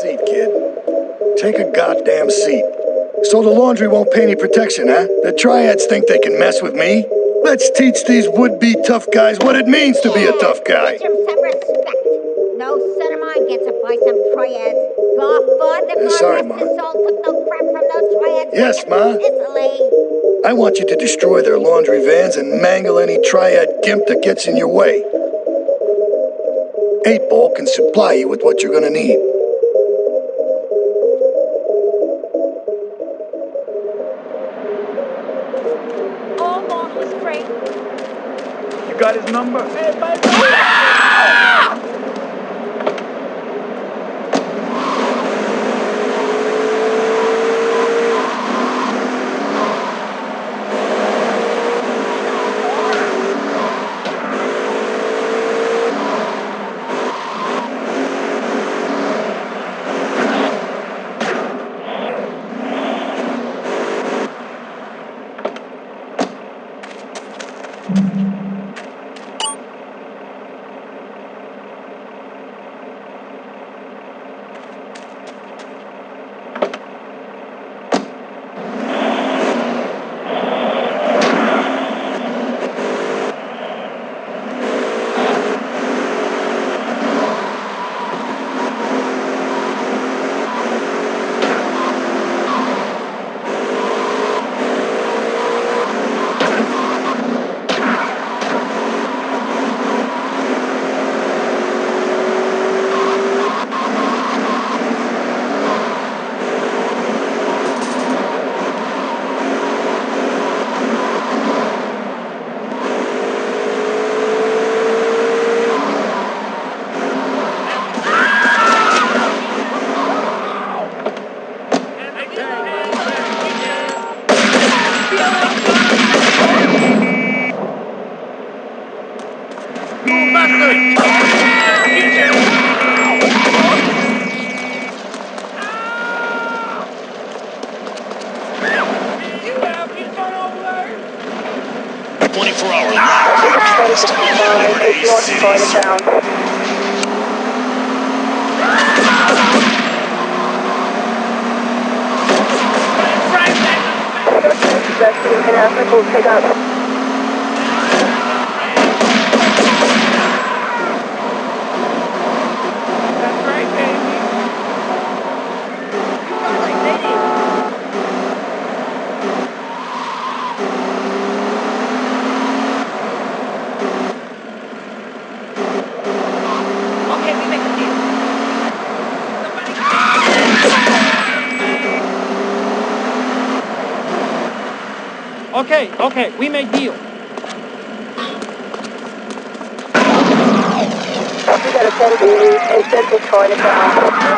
seat, kid. Take a goddamn seat. So the laundry won't pay any protection, huh? The triads think they can mess with me? Let's teach these would-be tough guys what it means to be a tough guy. Teach him some respect. No son of mine gets it by some triads. God, Father, God, Sorry, rest Ma. his soul, took no crap from no triads. Yes, Ma. Italy. I want you to destroy their laundry vans and mangle any triad gimp that gets in your way. 8-Ball can supply you with what you're gonna need. All marvelous freight. You got his number? Hey, Pick up. That's right, baby. Okay, we make a deal. Okay, we make deal. We got a 10 in Central Chinatown.